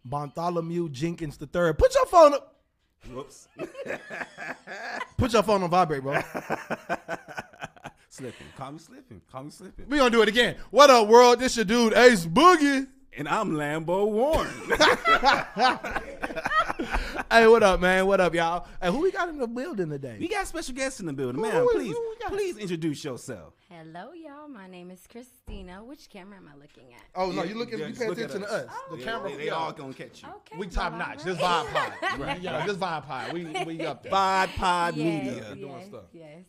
Bartholomew Jenkins III. Put your phone up. Whoops. Put your phone on vibrate, bro. Slipping. Call me slipping. Call me slipping. We gonna do it again. What up, world? This your dude, Ace Boogie. And I'm Lambo Warren. Hey, what up, man? What up, y'all? Hey, who we got in the building today? We got special guests in the building. Man, please introduce yourself. Hello, y'all. My name is Christina. Which camera am I looking at? Oh, no, you pay attention to us. Oh, The camera. They all gonna catch you. Okay. We top notch. This VODPOD. Right. Yeah, this VODPOD. We up there. VODPOD Yes, Media. Doing stuff. Yes.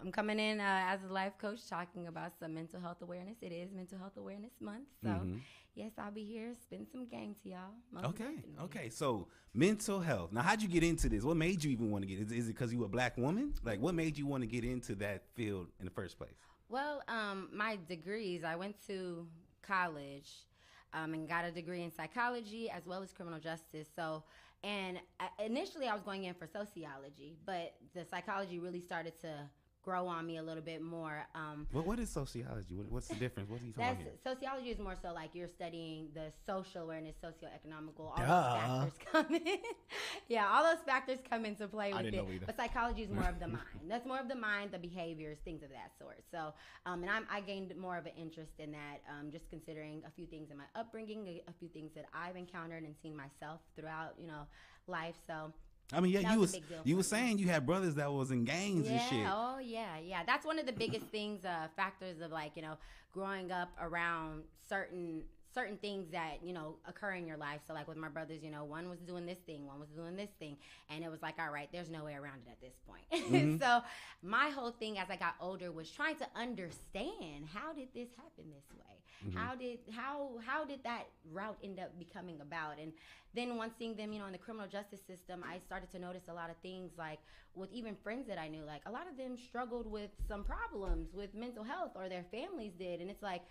I'm coming in as a life coach talking about some mental health awareness. It is Mental Health Awareness Month. So, yes, I'll be here, spin some game to y'all. Okay. So, mental health. Now, how'd you get into this? What made you even want to get Is it because you were a black woman? Like, what made you want to get into that field in the first place? Well, my degrees, I went to college and got a degree in psychology as well as criminal justice. So, and initially I was going in for sociology, but the psychology really started to grow on me a little bit more. What is sociology? What's the difference? What are you talking about? Sociology is more so like you're studying the social awareness, socioeconomical, all those factors come in. Yeah, all those factors come into play with it. But psychology is more of the mind. That's more of the mind, the behaviors, things of that sort. So, and I gained more of an interest in that, just considering a few things in my upbringing, a few things that I've encountered and seen myself throughout, life. So, I mean, yeah, you were saying you had brothers that was in gangs and shit. Oh, yeah. That's one of the biggest things, factors of growing up around certain things that, occur in your life. So like with my brothers, one was doing this thing, one was doing this thing. And it was like, all right, there's no way around it at this point. So my whole thing as I got older was trying to understand, how did this happen this way? How did that route end up becoming about? And then once seeing them, in the criminal justice system, I started to notice a lot of things, like with even friends that I knew, like a lot of them struggled with some problems with mental health, or their families did. And it's like,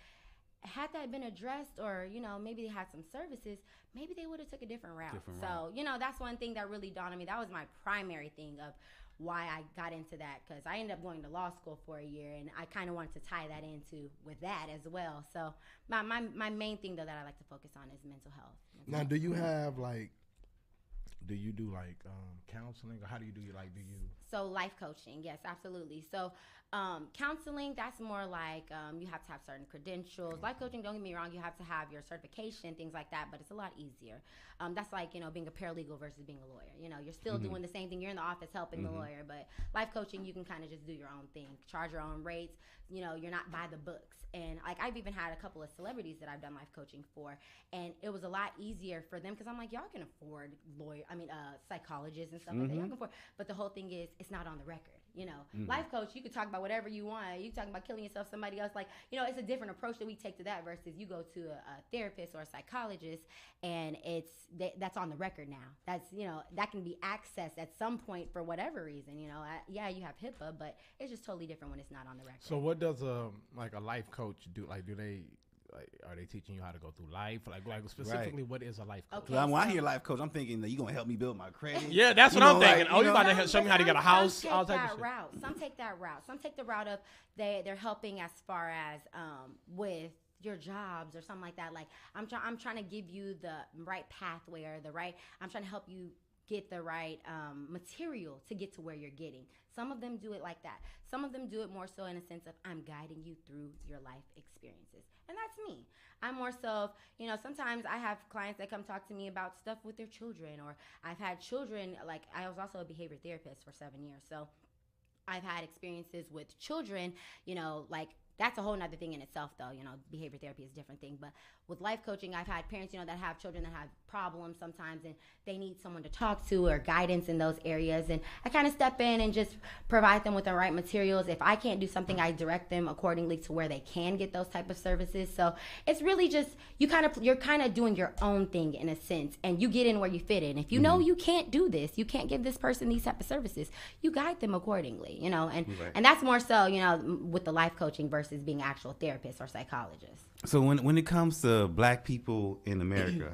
had that been addressed, or, maybe they had some services, maybe they would have took a different route. So, that's one thing that really dawned on me. That was my primary thing of why I got into that, because I ended up going to law school for a year, and I kind of wanted to tie that into with that as well. So my main thing, though, that I like to focus on is mental health. Now, do you have do you do counseling, or how do you do So life coaching, yes, absolutely. So counseling, that's more like you have to have certain credentials. Life coaching, don't get me wrong, you have to have your certification, things like that, but it's a lot easier. That's like, being a paralegal versus being a lawyer. You're still doing the same thing. You're in the office helping the lawyer, but life coaching, you can kind of just do your own thing, charge your own rates. You're not by the books. And like, I've even had a couple of celebrities that I've done life coaching for, and it was a lot easier for them, because I'm like, y'all can afford psychologists and stuff like that. Y'all can afford, but the whole thing is, it's not on the record. Life coach, you could talk about whatever you want. You talking about killing yourself, somebody else, it's a different approach that we take to that versus you go to a therapist or a psychologist, and that's on the record now. That's, that can be accessed at some point for whatever reason. You have HIPAA, but it's just totally different when it's not on the record. So what does a life coach do? Do they, are they teaching you how to go through life? Like specifically, what is a life coach? Okay, when I hear life coach, I'm thinking that you're going to help me build my credit. Yeah, that's what I'm thinking. You're about to show me how to get a house. Some take that route. Some take the route of they're helping as far as with your jobs or something like that. Like I'm trying to give you the right pathway, or I'm trying to help you get the right material to get to where you're getting. Some of them do it like that. Some of them do it more so in a sense of, I'm guiding you through your life experiences. And that's me. I'm more so, sometimes I have clients that come talk to me about stuff with their children, or I've had children, like I was also a behavior therapist for 7 years. So I've had experiences with children, that's a whole nother thing in itself, though. Behavior therapy is a different thing. But with life coaching, I've had parents, that have children that have problems sometimes, and they need someone to talk to or guidance in those areas. And I kind of step in and just provide them with the right materials. If I can't do something, I direct them accordingly to where they can get those type of services. So it's really just, you're kind of doing your own thing in a sense, and you get in where you fit in. If you know you can't do this, you can't give this person these type of services, you guide them accordingly, and that's more so, with the life coaching versus being actual therapists or psychologists. So when it comes to black people in America,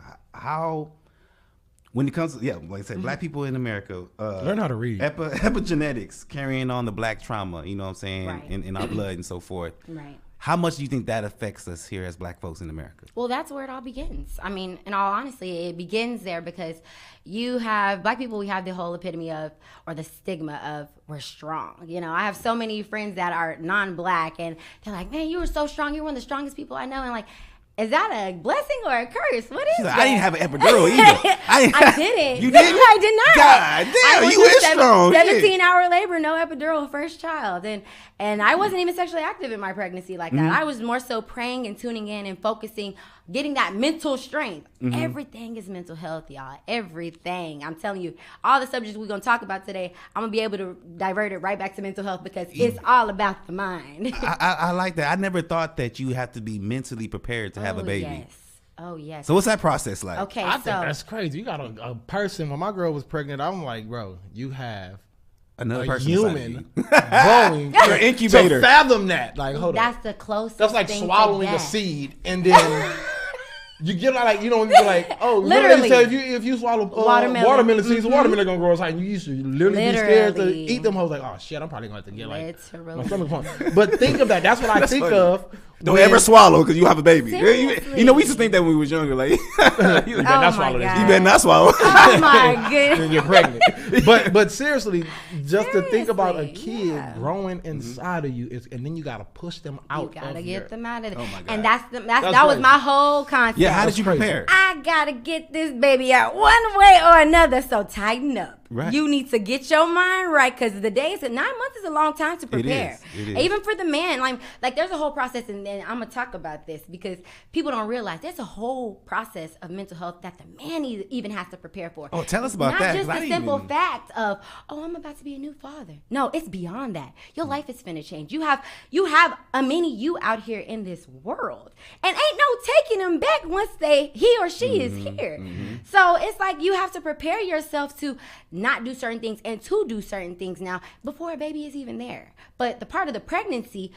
when it comes to, like I said, black people in America, learn how to read. Epigenetics, carrying on the black trauma, you know what I'm saying, Right. in our blood and so forth. Right. How much do you think that affects us here as Black folks in America? Well, that's where it all begins. I mean, in all honesty, it begins there because you have Black people, we have the whole epitome of, or the stigma of, we're strong. You know, I have so many friends that are non-Black and they're like, man, you were so strong. You're one of the strongest people I know. And like, is that a blessing or a curse? What is that? I didn't have an epidural either. I didn't. You didn't? I did not. God damn, you is strong. 17-hour labor, no epidural, first child. And I wasn't even sexually active in my pregnancy like that. I was more so praying and tuning in and focusing, getting that mental strength. Everything is mental health, y'all. Everything. I'm telling you, all the subjects we're going to talk about today, I'm going to be able to divert it right back to mental health because it's all about the mind. I like that. I never thought that you have to be mentally prepared to have a baby. Yes. Oh, yes. So what's that process like? Okay, I think that's crazy. You got a person. When my girl was pregnant, I'm like, bro, you have another a person human growing your incubator. To fathom that, like, hold on. That's the closest. That's like thing swallowing to a death. seed, and then you get like, you don't be like, oh, Literally. If you swallow watermelon seeds, watermelon gonna grow inside. You used to literally be scared to eat them. I was like, oh shit, I'm probably gonna have to get like my stomach pumped. But think of that. That's what I think of. Don't ever swallow because you have a baby. Seriously. You know, we used to think that when we was younger, like, you better not swallow this. You better not swallow. Oh my goodness. Then you're pregnant. But seriously, just to think about a kid growing inside of you, and then you gotta push them out. You gotta get them out of there. Oh my God. And that was my whole concept. Yeah, how did you prepare? I gotta get this baby out one way or another. So tighten up. Right. You need to get your mind right because the days 9 months is a long time to prepare. It is. Even for the man, like there's a whole process, and then I'm gonna talk about this because people don't realize there's a whole process of mental health that the man even has to prepare for. Oh, tell us about that. Not just the simple fact of, oh, I'm about to be a new father. No, it's beyond that. Your life is finna change. You have a mini you out here in this world, and ain't no taking them back once he or she is here. So it's like you have to prepare yourself to not do certain things and to do certain things now before a baby is even there. But the part of the pregnancy,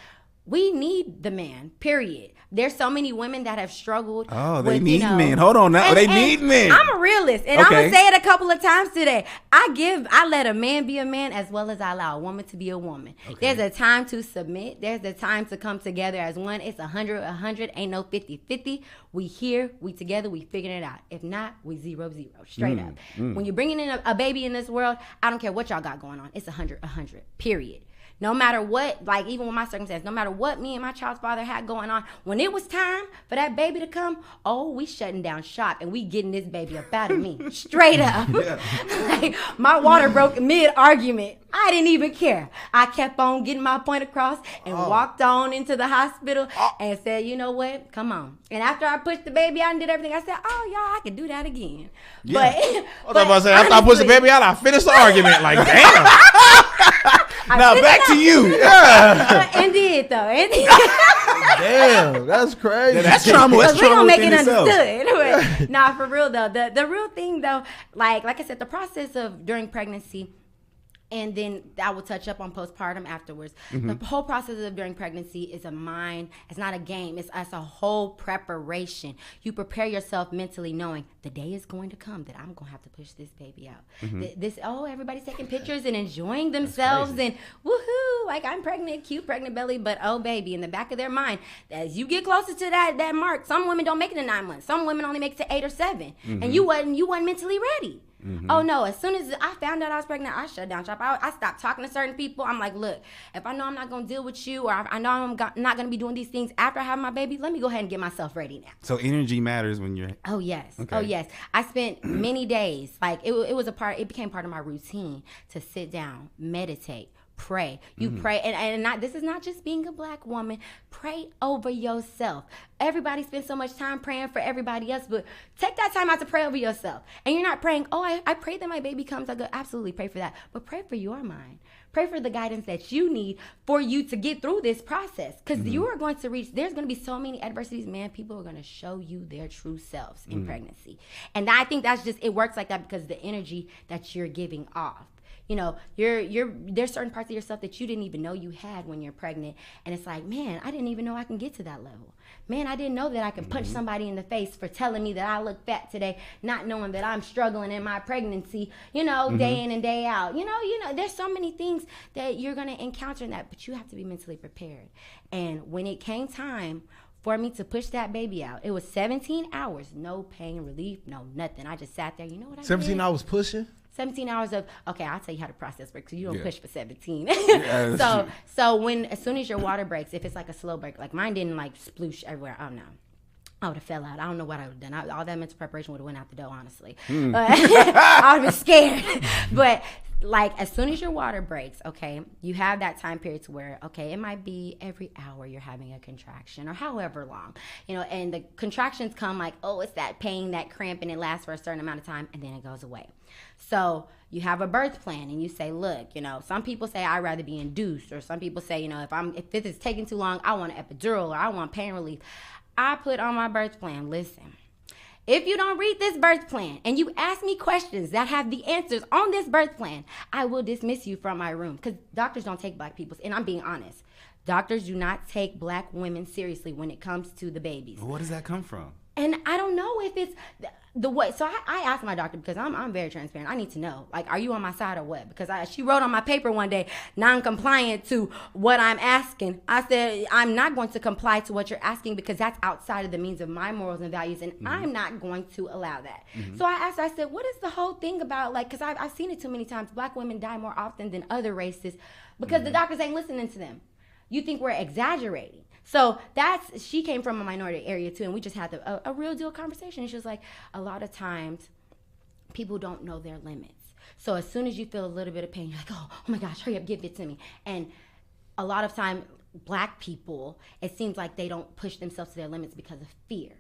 we need the man, period. There's so many women that have struggled. Oh, they need men. Hold on now. They need men. I'm a realist, and I'm going to say it a couple of times today. I let a man be a man as well as I allow a woman to be a woman. Okay. There's a time to submit. There's a time to come together as one. It's 100. Ain't no 50-50. We here, we together, we figuring it out. If not, we 0-0, straight up. When you're bringing in a baby in this world, I don't care what y'all got going on. It's 100, period. No matter what, like even with my circumstance, no matter what me and my child's father had going on, when it was time for that baby to come, we shutting down shop and we getting this baby up out of me. Straight up. Like, my water broke mid-argument. I didn't even care. I kept on getting my point across and walked on into the hospital and said, you know what? Come on. And after I pushed the baby out and did everything, I said, oh, y'all, I can do that again. Yeah. But after I pushed the baby out, I finished the argument. Like, damn. Now back to you. Indeed, though. Damn, that's crazy. Yeah, that's trauma. That's we trauma gonna make it itself. understood. Nah, for real though. The real thing though, like I said, the process of during pregnancy. And then I will touch up on postpartum afterwards. The whole process of during pregnancy is a mind. It's not a game. It's a whole preparation. You prepare yourself mentally knowing the day is going to come that I'm going to have to push this baby out. Everybody's taking pictures and enjoying themselves and woohoo, like I'm pregnant, cute pregnant belly. But oh, baby, in the back of their mind, as you get closer to that mark, some women don't make it to 9 months. Some women only make it to 8 or 7. And you wasn't mentally ready. Oh no, as soon as I found out I was pregnant, I shut down shop. I stopped talking to certain people. I'm like, look, if I know I'm not going to deal with you or I know I'm not going to be doing these things after I have my baby, let me go ahead and get myself ready now. So energy matters when you're... Oh, yes. Okay. Oh, yes. I spent many days, like it became part of my routine to sit down, meditate, pray. You pray, and this is not just being a black woman. Pray over yourself. Everybody spends so much time praying for everybody else, but take that time out to pray over yourself. And you're not praying, I pray that my baby comes. I go, absolutely pray for that. But pray for your mind. Pray for the guidance that you need for you to get through this process. Because you are going to there's going to be so many adversities, man. People are going to show you their true selves in pregnancy. And I think it works like that because the energy that you're giving off. You know, there's certain parts of yourself that you didn't even know you had when you're pregnant. And it's like, man, I didn't even know I can get to that level. Man, I didn't know that I can punch somebody in the face for telling me that I look fat today, not knowing that I'm struggling in my pregnancy, you know, day in and day out. You know, there's so many things that you're going to encounter in that, but you have to be mentally prepared. And when it came time for me to push that baby out, it was 17 hours, no pain relief, no nothing. I just sat there. You know what I did? 17 hours pushing? 17 hours of, okay, I'll tell you how the process works. So you don't push for 17. So as soon as your water breaks, if it's like a slow break, like mine didn't like sploosh everywhere. Oh no, I would have fell out. I don't know what I would have done. All that mental preparation would have went out the door, honestly. But I would have been scared. But like as soon as your water breaks, okay, you have that time period to where, okay, it might be every hour you're having a contraction or however long, you know, and the contractions come like, oh, it's that pain, that cramp, and it lasts for a certain amount of time and then it goes away. So you have a birth plan and you say, look, you know, some people say I'd rather be induced, or some people say, you know, if this is taking too long, I want an epidural or I want pain relief. I put on my birth plan, listen, if you don't read this birth plan and you ask me questions that have the answers on this birth plan, I will dismiss you from my room, because doctors don't take black people, and I'm being honest. Doctors do not take black women seriously when it comes to the babies. Where does that come from? And I don't know if it's the way. So I asked my doctor, because I'm very transparent. I need to know, like, are you on my side or what? Because she wrote on my paper one day, non-compliant to what I'm asking. I said, I'm not going to comply to what you're asking because that's outside of the means of my morals and values, and I'm not going to allow that. So I asked her, I said, what is the whole thing about, like, because I've seen it too many times. Black women die more often than other races because the doctors ain't listening to them. You think we're exaggerating. So she came from a minority area too, and we just had a real deal conversation. And she was like, a lot of times people don't know their limits. So as soon as you feel a little bit of pain, you're like, oh my gosh, hurry up, give it to me. And a lot of time, black people, it seems like they don't push themselves to their limits because of fear.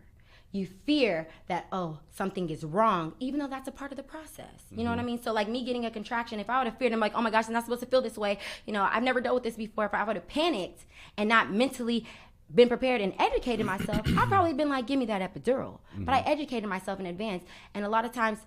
You fear that, oh, something is wrong, even though that's a part of the process. You know what I mean? So like me getting a contraction, if I would have feared, I'm like, oh my gosh, I'm not supposed to feel this way. You know, I've never dealt with this before. If I would have panicked and not mentally been prepared and educated myself, I'd probably been like, give me that epidural. But I educated myself in advance. And a lot of times,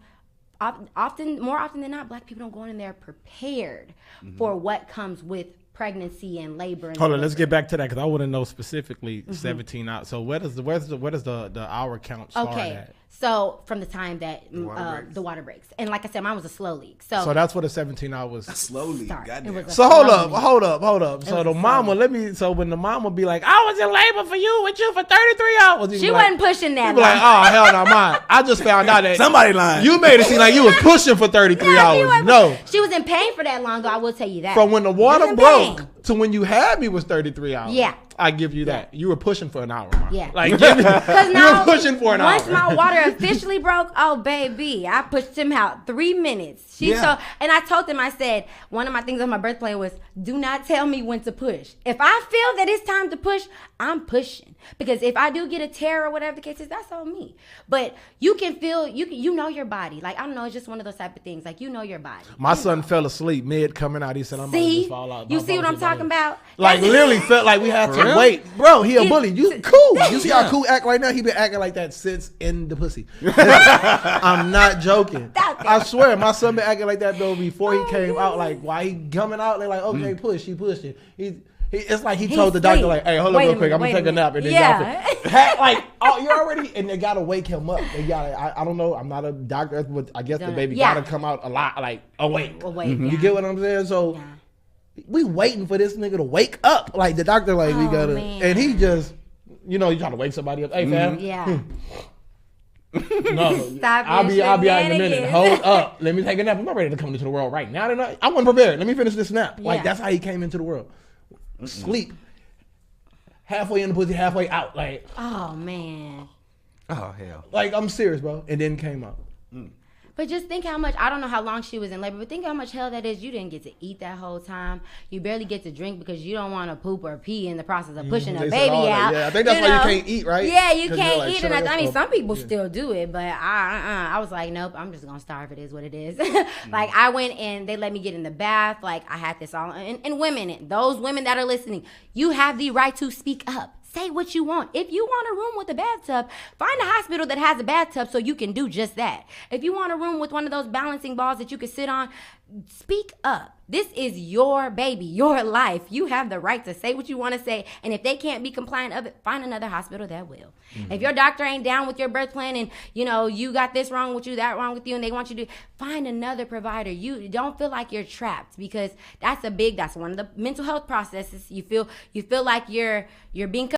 more often than not, black people don't go in there prepared for what comes with pregnancy and labor. And hold on, let's get back to that, because I want to know specifically 17 hours. So where does the hour count start at? So from the time that the water breaks, and like I said, mine was a slow leak. So that's what a 17 hours. Slow leak. Goddamn. So hold up. So the mama, so when the mama be like, I was in labor with you for 33 hours. She wasn't pushing that. Be like, oh hell no, mine. I just found out that somebody lying. You made it seem like you was pushing for 33 hours. No, she was in pain for that long. Though I will tell you that. From when the water broke to when you had me was 33 hours. Yeah. I give you that. You were pushing for an hour. Yeah. Like, you were pushing for an hour. Once my water officially broke, oh, baby, I pushed him out 3 minutes. And I told him, I said, one of my things on my birth plan was, do not tell me when to push. If I feel that it's time to push, I'm pushing. Because if I do get a tear or whatever the case is, that's on me. But you can feel, you know your body. Like, I don't know, it's just one of those type of things. Like, you know your body. My son fell asleep mid coming out. He said, I'm about to just fall out. You see what I'm talking about? Like, literally felt like we had to wait. Bro, he a bully. You cool. You see how cool act right now? He been acting like that since in the pussy. I'm not joking. I swear, my son been acting like that, though, before he came out. Like, why he coming out? They're like, okay, push. He pushed it. It's like he told the doctor, like, hey, hold on real quick. I'm going to take a nap. And then like, you already, and they got to wake him up. They gotta, I don't know. I'm not a doctor, but I guess the baby got to come out a lot, like, awake. You get what I'm saying? So we waiting for this nigga to wake up. Like, the doctor, like, we got to, and he just, you know, you trying to wake somebody up. Hey, fam. Yeah. No, I'll be out in a minute. Hold up. Let me take a nap. I'm not ready to come into the world right now. I wasn't prepared. Let me finish this nap. Like, that's how he came into the world. Sleep. Halfway in the pussy, halfway out. Like, oh, man. Oh, hell. Like, I'm serious, bro. And then came out. But just think how much, I don't know how long she was in labor, but think how much hell that is. You didn't get to eat that whole time. You barely get to drink because you don't want to poop or pee in the process of pushing a baby out. Yeah, I think that's why you can't eat, right? Yeah, you can't like, eat. And I mean, some people still do it, but I was like, nope, I'm just going to starve. It is what it is. Like, I went and they let me get in the bath. Like, I had this all. And women, those women that are listening, you have the right to speak up. Say what you want. If you want a room with a bathtub, find a hospital that has a bathtub so you can do just that. If you want a room with one of those balancing balls that you can sit on, speak up. This is your baby, your life. You have the right to say what you want to say. And if they can't be compliant of it, find another hospital that will. Mm-hmm. If your doctor ain't down with your birth plan and, you got this wrong with you, that wrong with you, and they want you to find another provider. You don't feel like you're trapped, because that's one of the mental health processes. You feel like you're being